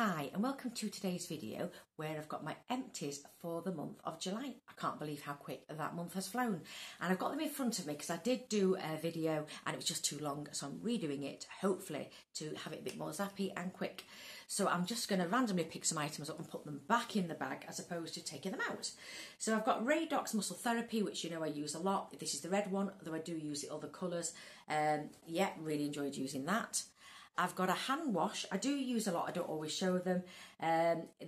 Hi and welcome to today's video where I've got my empties for the month of July. I can't believe how quick that month has flown, and I've got them in front of me because I did do a video and it was just too long, so I'm redoing it hopefully to have it a bit more zappy and quick. So I'm just going to randomly pick some items up and put them back in the bag as opposed to taking them out. So I've got Radox Muscle Therapy, which you know I use a lot. This is the red one, though I do use the other colours. Yeah, really enjoyed using that. I've got a hand wash. I do use a lot, I don't always show them.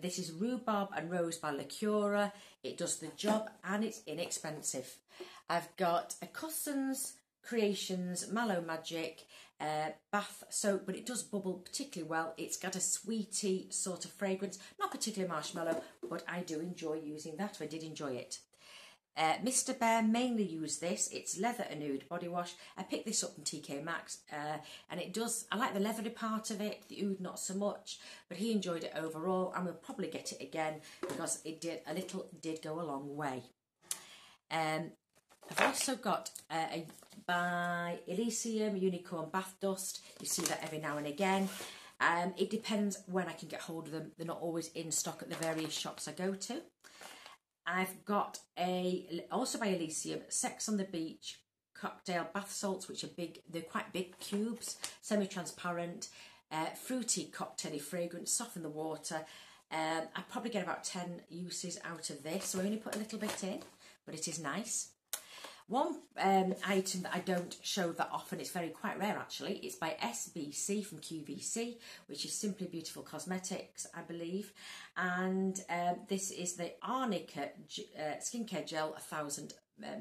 This is Rhubarb and Rose by Lacura. It does the job and it's inexpensive. I've got a Cousins Creations Mallow Magic bath soap, but it does bubble particularly well. It's got a sweety sort of fragrance, not particularly marshmallow, but I do enjoy using that. I did enjoy it. Mr. Bear mainly use this. It's leather and nude body wash. I picked this up from TK Maxx and it does, I like the leathery part of it, the oud not so much, but he enjoyed it overall and we'll probably get it again because it did go a long way. I've also got by Elysium Unicorn Bath Dust. You see that every now and again. It depends when I can get hold of them. They're not always in stock at the various shops I go to. I've got also by Elysium, Sex on the Beach cocktail bath salts, which are big. They're quite big cubes, semi-transparent, fruity cocktaily fragrance, soften the water. I probably get about 10 uses out of this, so I only put a little bit in, but it is nice. One item that I don't show that often, it's quite rare actually, it's by SBC from QVC, which is Simply Beautiful Cosmetics, I believe. And this is the Arnica Skincare Gel 1000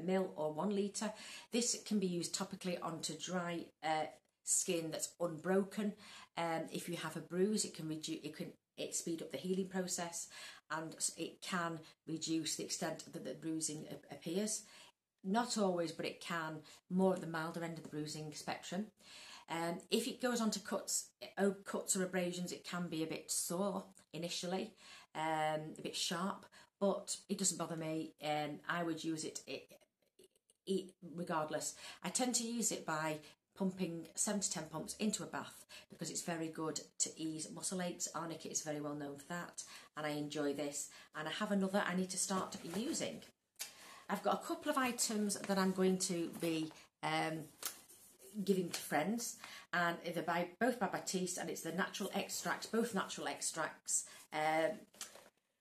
ml or 1 litre. This can be used topically onto dry skin that's unbroken. If you have a bruise, it can speed up the healing process, and it can reduce the extent that the bruising appears. Not always, but it can, more at the milder end of the bruising spectrum. If it goes on to cuts or abrasions, it can be a bit sore initially, a bit sharp, but it doesn't bother me. I would use it regardless. I tend to use it by pumping 7 to 10 pumps into a bath because it's very good to ease muscle aches. Arnica is very well known for that, and I enjoy this. And I have another I need to start using. I've got a couple of items that I'm going to be giving to friends, and they're both by Batiste, and it's the natural extracts, both natural extracts,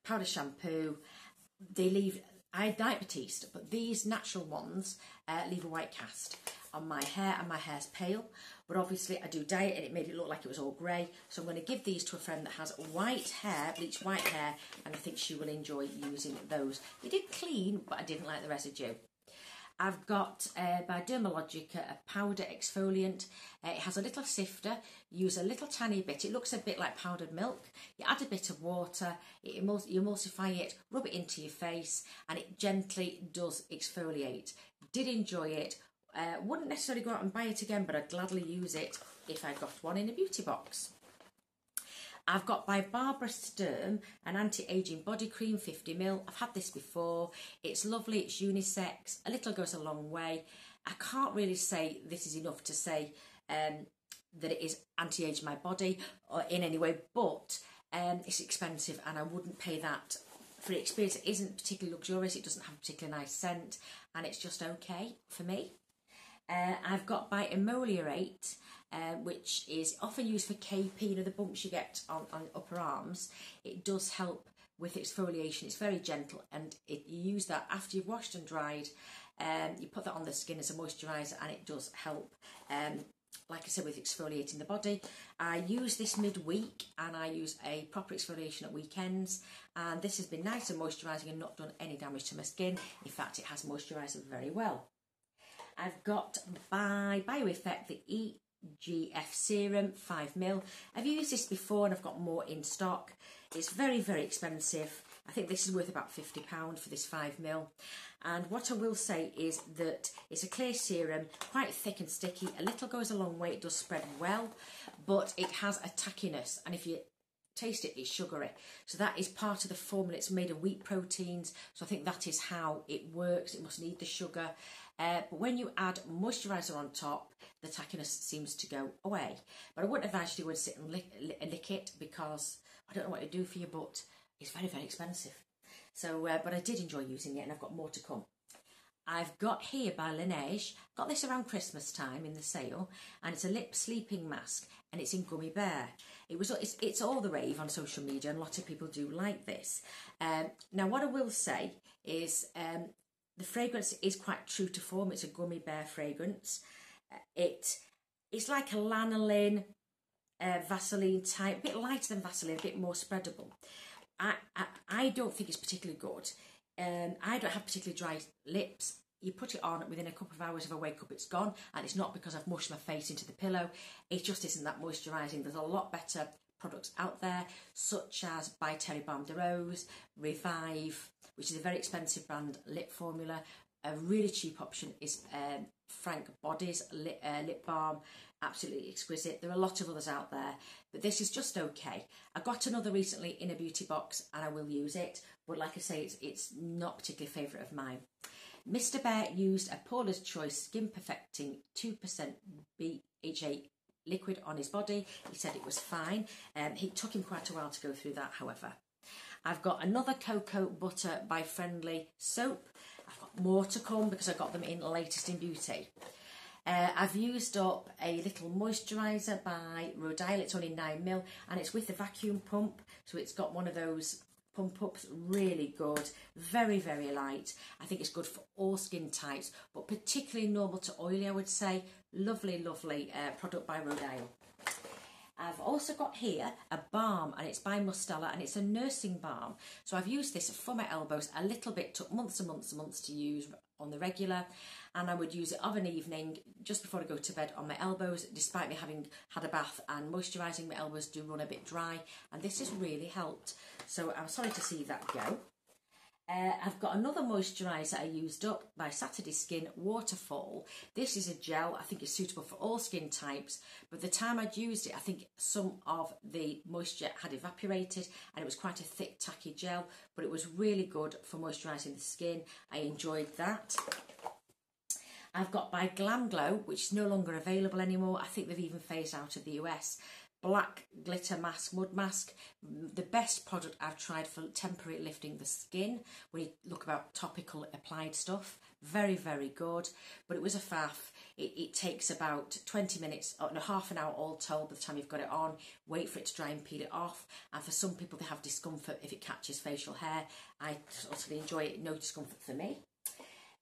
powder shampoo. I like Batiste, but these natural ones leave a white cast on my hair, and my hair's pale, but obviously I do dye it and it made it look like it was all grey, so I'm going to give these to a friend that has white hair, bleached white hair, and I think she will enjoy using those. They did clean, but I didn't like the residue. I've got by Dermalogica a powder exfoliant. It has a little sifter. Use a little tiny bit. It looks a bit like powdered milk. You add a bit of water, you emulsify it, rub it into your face, and it gently does exfoliate. Did enjoy it. Wouldn't necessarily go out and buy it again, but I'd gladly use it if I got one in a beauty box. I've got by Barbara Sturm an anti-aging body cream, 50 ml. I've had this before. It's lovely, it's unisex, a little goes a long way. I can't really say this is enough to say that it is anti-age my body or in any way, but it's expensive and I wouldn't pay that for the experience. It isn't particularly luxurious, it doesn't have a particularly nice scent, and it's just okay for me. I've got by Emoliorate, which is often used for KP, you know, the bumps you get on upper arms. It does help with exfoliation. It's very gentle, and you use that after you've washed and dried. You put that on the skin as a moisturiser, and it does help, like I said, with exfoliating the body. I use this midweek, and I use a proper exfoliation at weekends, and this has been nice and moisturising and not done any damage to my skin. In fact, it has moisturised very well. I've got by BioEffect the EGF Serum 5 ml. I've used this before and I've got more in stock. It's very, very expensive. I think this is worth about £50 for this 5 ml. And what I will say is that it's a clear serum, quite thick and sticky. A little goes a long way, it does spread well, but it has a tackiness, and if you taste it, it's sugary. So that is part of the formula. It's made of wheat proteins, so I think that is how it works. It must need the sugar. But when you add moisturiser on top, the tackiness seems to go away. But I wouldn't advise you to go and sit and lick it, because I don't know what it do for you, but it's very, very expensive. So, but I did enjoy using it, and I've got more to come. I've got here by Laneige, got this around Christmas time in the sale, and it's a lip sleeping mask, and it's in Gummy Bear. It's all the rave on social media, and a lot of people do like this. Now, what I will say is the fragrance is quite true to form. It's a Gummy Bear fragrance. It's like a lanolin, Vaseline type, a bit lighter than Vaseline, a bit more spreadable. I don't think it's particularly good. I don't have particularly dry lips. You put it on, within a couple of hours if I wake up, it's gone. And it's not because I've mushed my face into the pillow. It just isn't that moisturising. There's a lot better products out there, such as By Terry Balm de Rose, Revive, which is a very expensive brand lip formula. A really cheap option is Frank Body's lip balm. Absolutely exquisite. There are a lot of others out there, but this is just okay. I got another recently in a beauty box, and I will use it, but like I say, it's not particularly a favourite of mine. Mr. Bear used a Paula's Choice Skin Perfecting 2% BHA liquid on his body. He said it was fine. It took him quite a while to go through that, however. I've got another Cocoa Butter by Friendly soap. I've got more to come because I got them in Latest in Beauty. I've used up a little moisturiser by Rodial. It's only 9ml, and it's with a vacuum pump, so it's got one of those pump ups. Really good, very, very light. I think it's good for all skin types, but particularly normal to oily, I would say. Lovely, lovely product by Rodial. I've also got here a balm, and it's by Mustela, and it's a nursing balm. So I've used this for my elbows a little bit. Took months and months and months to use on the regular, and I would use it of an evening just before I go to bed on my elbows, despite me having had a bath and moisturising. My elbows do run a bit dry, and this has really helped. So I'm sorry to see that go. I've got another moisturiser I used up by Saturday Skin, Waterfall. This is a gel. I think it's suitable for all skin types, but the time I'd used it, I think some of the moisture had evaporated, and it was quite a thick, tacky gel, but it was really good for moisturising the skin. I enjoyed that. I've got by Glam Glow, which is no longer available anymore. I think they've even phased out of the US. Black Glitter Mask, Mud Mask, the best product I've tried for temporary lifting the skin when you look about topical applied stuff. Very, very good, but it was a faff. It takes about 20 minutes, or no, half an hour all told by the time you've got it on. Wait for it to dry and peel it off, and for some people they have discomfort if it catches facial hair. I totally enjoy it, no discomfort for me.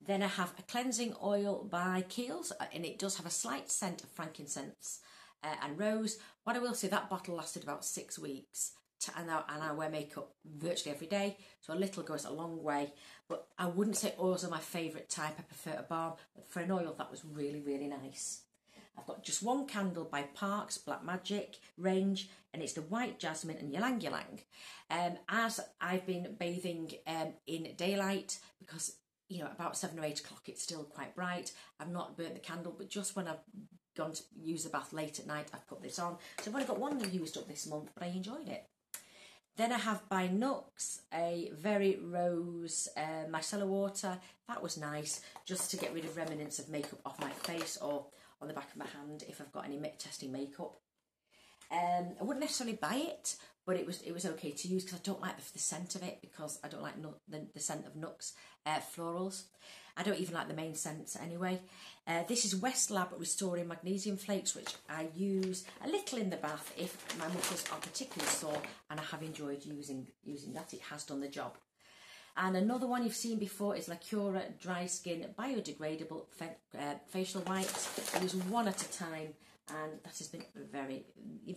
Then I have a cleansing oil by Kiehl's, and it does have a slight scent of frankincense and rose. What I will say, that bottle lasted about 6 weeks, and I wear makeup virtually every day, so a little goes a long way. But I wouldn't say oils are my favourite type. I prefer a balm, but for an oil that was really, really nice. I've got just one candle by Parks, Black Magic range, and it's the White Jasmine and Ylang Ylang. As I've been bathing in daylight, because about 7 or 8 o'clock it's still quite bright, I've not burnt the candle, but just when I've gone to use a bath late at night, I've put this on. So I've only got one used up this month, but I enjoyed it. Then I have by Nux a Very Rose micellar water. That was nice, just to get rid of remnants of makeup off my face or on the back of my hand if I've got any testing makeup. I wouldn't necessarily buy it, but it was okay to use because I don't like the scent of it, because I don't like the scent of Nux florals. I don't even like the main scents anyway. This is West Lab Restoring Magnesium Flakes, which I use a little in the bath if my muscles are particularly sore, and I have enjoyed using that. It has done the job. And another one you've seen before is La Cura Dry Skin Biodegradable Facial Wipes. I use one at a time, and that has been very,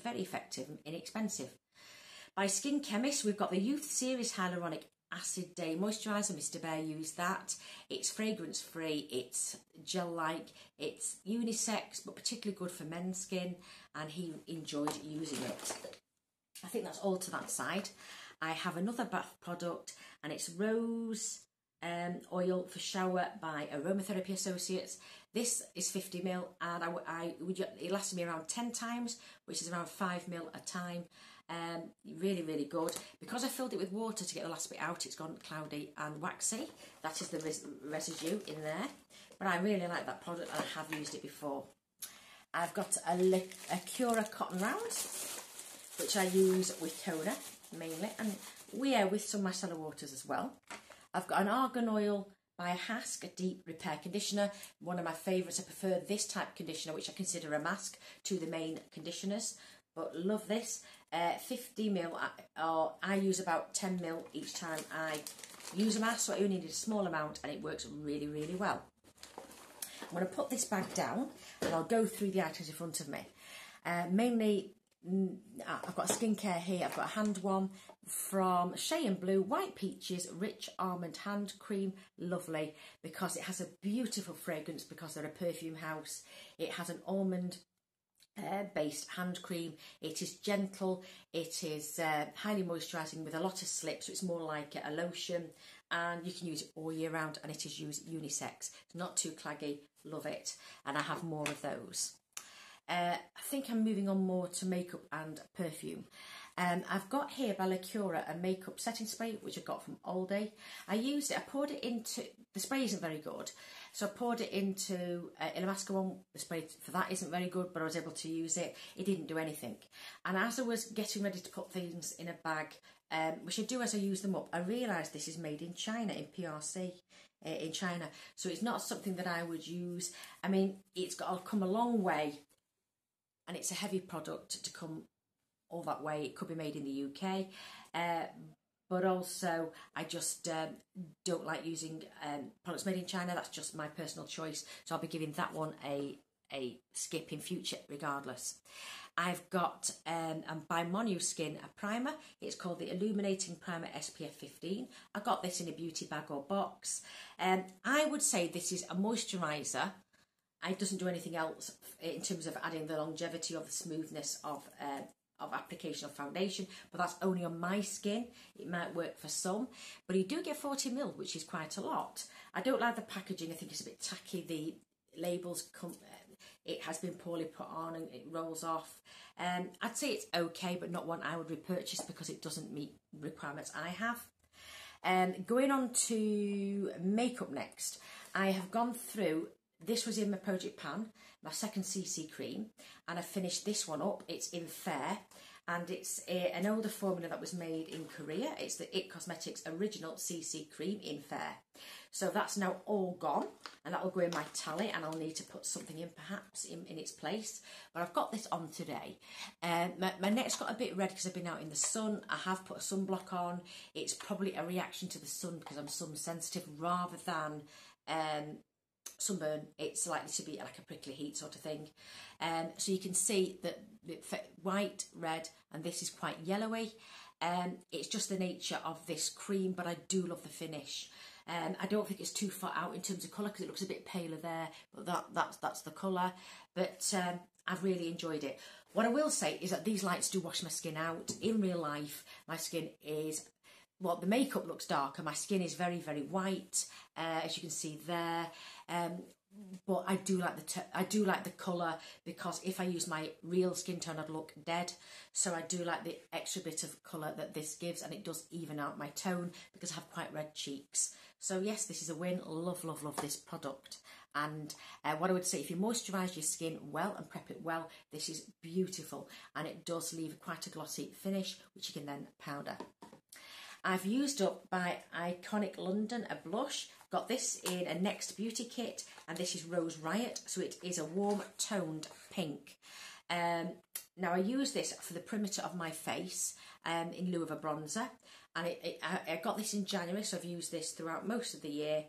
very effective and inexpensive. By Skin Chemist, we've got the Youth Series Hyaluronic Acid Day Moisturiser. Mr. Bear used that. It's fragrance free, it's gel like, it's unisex, but particularly good for men's skin, and he enjoyed using it. I think that's all to that side. I have another bath product, and it's Rose Oil for Shower by Aromatherapy Associates. This is 50ml, and it lasted me around 10 times, which is around 5ml a time. Really, really good. Because I filled it with water to get the last bit out, it's gone cloudy and waxy. That is the residue in there. But I really like that product, and I have used it before. I've got a Cura Cotton Round, which I use with toner mainly, and with some micellar waters as well. I've got an argan oil by Hask, a deep repair conditioner. One of my favourites. I prefer this type of conditioner, which I consider a mask, to the main conditioners, but love this. 50ml, or I use about 10ml each time I use a mask, so I only need a small amount, and it works really, really well. I'm going to put this bag down and I'll go through the items in front of me. Mainly, I've got skincare here. I've got a hand one from Shea and Blue, White Peaches Rich Almond Hand Cream. Lovely, because it has a beautiful fragrance, because they're a perfume house. It has an almond based hand cream. It is gentle, it is highly moisturising with a lot of slip, so it's more like a lotion, and you can use it all year round, and it is used unisex. It's not too claggy. Love it, and I have more of those. I think I'm moving on more to makeup and perfume. I've got here by Lacura a makeup setting spray, which I got from Aldi. I used it, I poured it into, the spray isn't very good, so I poured it into Ilamasca one. The spray for that isn't very good, but I was able to use it. It didn't do anything. And as I was getting ready to put things in a bag, which I do as I use them up, I realised this is made in China, in PRC. In China, so it's not something that I would use. I mean, it's got to come a long way, and it's a heavy product to come all that way. It could be made in the UK, but also I just don't like using products made in China. That's just my personal choice, so I'll be giving that one a skip in future regardless. I've got by Monuskin a primer. It's called the Illuminating Primer SPF 15. I got this in a beauty bag or box. I would say this is a moisturiser. It doesn't do anything else in terms of adding the longevity or the smoothness of application of foundation, but that's only on my skin. It might work for some, but you do get 40ml, which is quite a lot. I don't like the packaging. I think it's a bit tacky. The labels come... It has been poorly put on and it rolls off. I'd say it's okay, but not one I would repurchase because it doesn't meet requirements I have. Going on to makeup next, I have gone through, this was in my Project Pan, my second CC cream, and I finished this one up. It's in Fair, and it's an older formula that was made in Korea. It's the It Cosmetics Original CC Cream in Fair. So that's now all gone, and that will go in my tally, and I'll need to put something in perhaps in its place. But I've got this on today. My neck's got a bit red because I've been out in the sun. I have put a sunblock on. It's probably a reaction to the sun because I'm sun sensitive rather than sunburn. It's likely to be like a prickly heat sort of thing. So you can see that white, red, and this is quite yellowy. It's just the nature of this cream, but I do love the finish. I don't think it's too far out in terms of colour because it looks a bit paler there, but that's the colour. But I've really enjoyed it. What I will say is that these lights do wash my skin out. In real life, my skin is, well, the makeup looks darker. My skin is very, very white, as you can see there. But I do like the colour, because if I use my real skin tone, I'd look dead. So I do like the extra bit of colour that this gives, and it does even out my tone because I have quite red cheeks. So yes, this is a win. Love, love, love this product. And what I would say, if you moisturise your skin well and prep it well, this is beautiful, and it does leave quite a glossy finish, which you can then powder. I've used up by Iconic London a blush. Got this in a Next Beauty kit, and this is Rose Riot, so it is a warm toned pink. Now I use this for the perimeter of my face in lieu of a bronzer, and I got this in January, so I've used this throughout most of the year.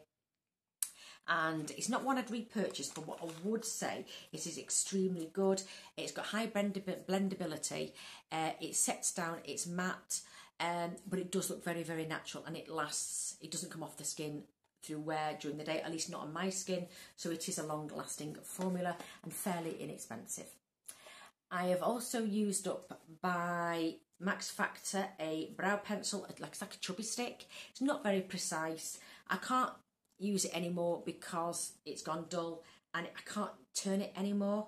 And it's not one I'd repurchase, but what I would say is it's extremely good. It's got high blendability, it sets down, it's matte, but it does look very, very natural, and it lasts. It doesn't come off the skin through wear during the day, at least not on my skin, so it is a long-lasting formula and fairly inexpensive. I have also used up by Max Factor a brow pencil, it's like a chubby stick. It's not very precise. I can't use it anymore because it's gone dull, and I can't turn it anymore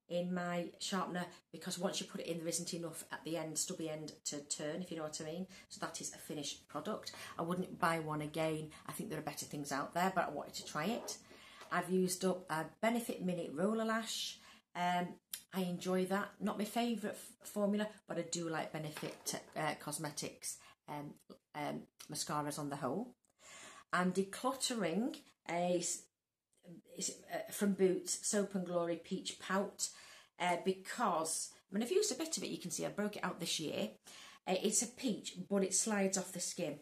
in my sharpener, because once you put it in, there isn't enough at the end, stubby end, to turn, if you know what I mean. So that is a finished product. I wouldn't buy one again. I think there are better things out there, but I wanted to try it. I've used up a Benefit Mini Roller Lash. I enjoy that. Not my favourite formula, but I do like Benefit Cosmetics mascaras on the whole. I'm decluttering from Boots Soap and Glory Peach Pout because, I mean, I've used a bit of it. You can see I broke it out this year. It's a peach, but it slides off the skin.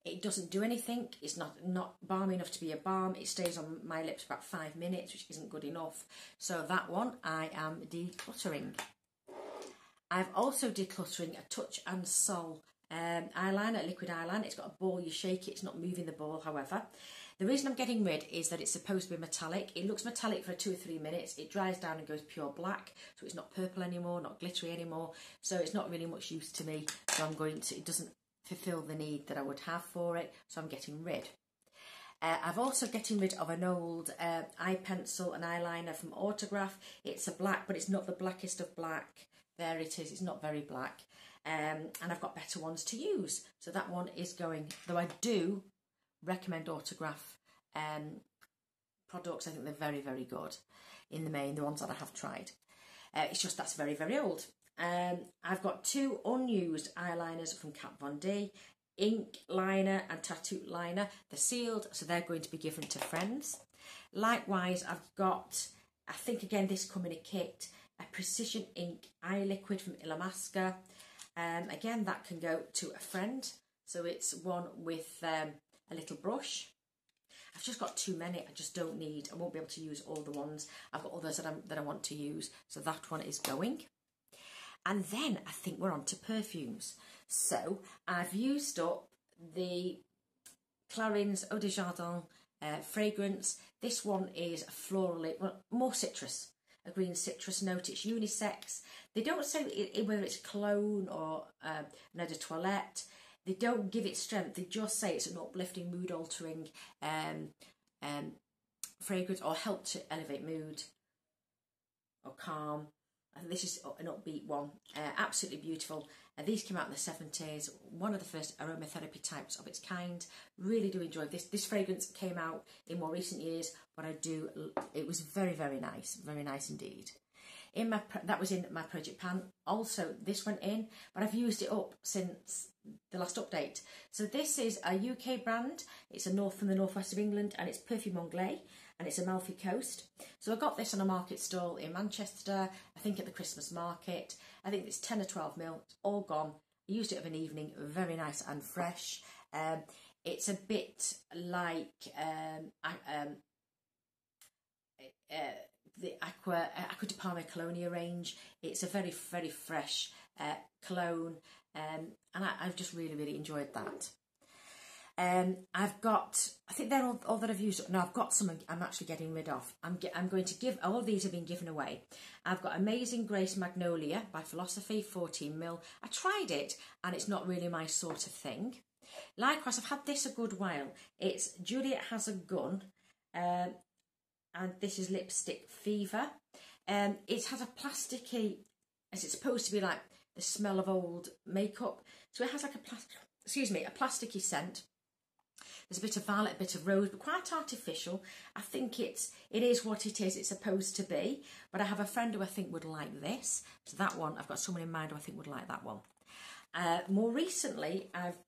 It doesn't do anything. It's not balmy enough to be a balm. It stays on my lips about 5 minutes, which isn't good enough. So that one I am decluttering. I'm also decluttering a Touch and Sol eyeliner, liquid eyeliner. It's got a ball, you shake it, it's not moving the ball, however. The reason I'm getting rid is that it's supposed to be metallic. It looks metallic for 2 or 3 minutes. It dries down and goes pure black, so it's not purple anymore, not glittery anymore. So it's not really much use to me. So it doesn't fulfill the need that I would have for it, so I'm getting rid. I've also getting rid of an old eye pencil and eyeliner from Autograph. It's a black, but it's not the blackest of black. There it is, it's not very black. And I've got better ones to use. So that one is going, though I do recommend Autograph products. I think they're very, very good in the main, the ones that I have tried. It's just that's very, very old. I've got 2 unused eyeliners from Kat Von D, ink liner and tattoo liner. They're sealed, so they're going to be given to friends. Likewise, I've got, I think again this come in a kit, a precision ink eye liquid from Illamasqua. Again, that can go to a friend. So it's one with a little brush. I've just got too many. I just don't need. I won't be able to use all the ones. I've got others that I want to use. So that one is going. And then I think we're on to perfumes. So I've used up the Clarins Eau de Jardin fragrance. This one is a floral, well, more citrus, a green citrus note. It's unisex. They don't say whether it's cologne or an eau de toilette. They don't give it strength. They just say it's an uplifting, mood-altering fragrance, or help to elevate mood or calm. And this is an upbeat one. Absolutely beautiful. These came out in the 70s. One of the first aromatherapy types of its kind. Really do enjoy this. This fragrance came out in more recent years, but it was very, very nice. Very nice indeed. That was in my project pan. Also, this went in, but I've used it up since the last update. So this is a UK brand. It's from the northwest of England, and it's Perfume Anglais, and it's Amalfi Coast. So I got this on a market stall in Manchester, I think at the Christmas market. I think it's 10 or 12 mil. It's all gone. I used it of an evening. Very nice and fresh. It's a bit like the Acqua di Parma Colonia range. It's a very, very fresh cologne, and I've just really, really enjoyed that. I've got, I think they're all that I've used. No, I've got some I'm actually getting rid of. I'm going to give, all of these have been given away. I've got Amazing Grace Magnolia by Philosophy, 14 mil. I tried it and it's not really my sort of thing. Likewise, I've had this a good while. It's Juliet Has a Gun, and this is Lipstick Fever. It has a plasticky, as it's supposed to be like the smell of old makeup. So it has like a plasticky scent. There's a bit of violet, a bit of rose, but quite artificial. I think it is what it is. It's supposed to be. But I have a friend who I think would like this. So that one, I've got someone in mind who I think would like that one. More recently, I've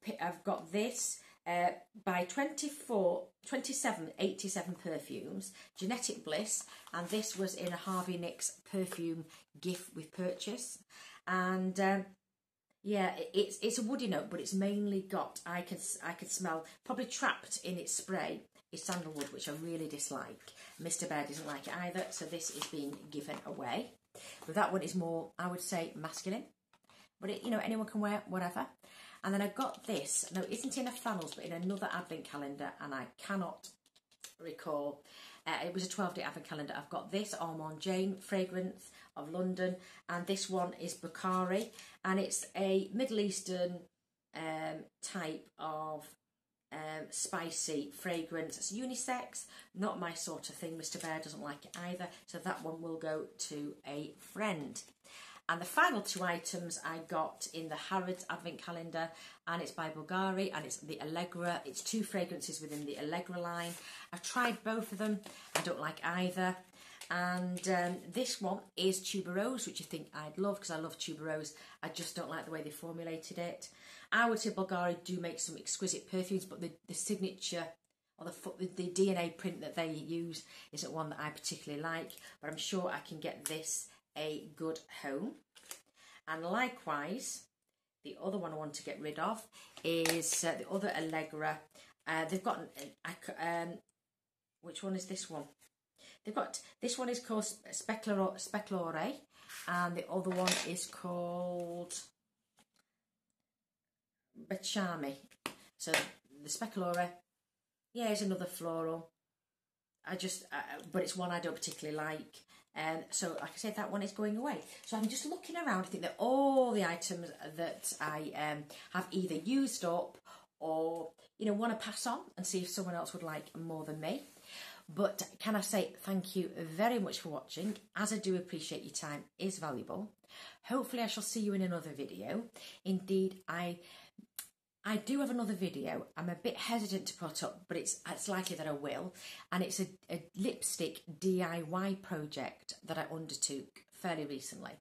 got this by 2787 perfumes, Genetic Bliss, and this was in a Harvey Nicks perfume gift with purchase. And yeah, it's a woody note, but it's mainly got, I can smell, probably trapped in its spray is sandalwood, which I really dislike. Mr. Bear doesn't like it either, so this is being given away. But that one is more, I would say, masculine. But anyone can wear whatever. And then I got this. No, it isn't in a flannels, but in another advent calendar, and I cannot recall. It was a 12-day advent calendar. I've got this Armand Jane fragrance of London, and this one is Bukhari, and it's a Middle Eastern type of spicy fragrance. It's unisex, not my sort of thing. Mr. Bear doesn't like it either, so that one will go to a friend. And the final 2 items I got in the Harrods Advent Calendar, and it's by Bulgari, and it's the Allegra. It's 2 fragrances within the Allegra line. I've tried both of them. I don't like either. And this one is tuberose, which I think I'd love because I love tuberose. I just don't like the way they formulated it. I would say Bulgari do make some exquisite perfumes, but the signature or the DNA print that they use isn't one that I particularly like. But I'm sure I can get this a good home. And likewise, the other one I want to get rid of is the other Allegra. They've got which one is this one? They've got, this one is called Speculore, and the other one is called Bachami. So the Speculore, yeah, is another floral. But it's one I don't particularly like. So like I said, that one is going away. So I'm just looking around. I think that all the items that I have either used up or, you know, want to pass on and see if someone else would like more than me. But can I say thank you very much for watching, as I do appreciate your time is valuable. Hopefully I shall see you in another video. Indeed, I do have another video I'm a bit hesitant to put up, but it's likely that I will. And it's a lipstick DIY project that I undertook fairly recently.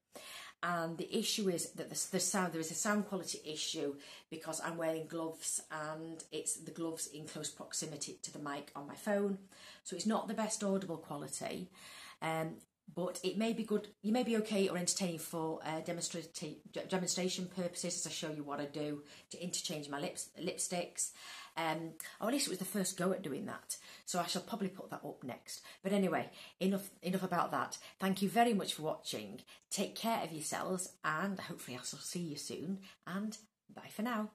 And the issue is that there is a sound quality issue because I'm wearing gloves, and it's the gloves in close proximity to the mic on my phone. So it's not the best audible quality, but it may be good. You may be okay or entertaining for demonstration purposes as I show you what I do to interchange my lipsticks. Or at least it was the first go at doing that. So I shall probably put that up next. But anyway, enough about that. Thank you very much for watching. Take care of yourselves, and hopefully I shall see you soon. And bye for now.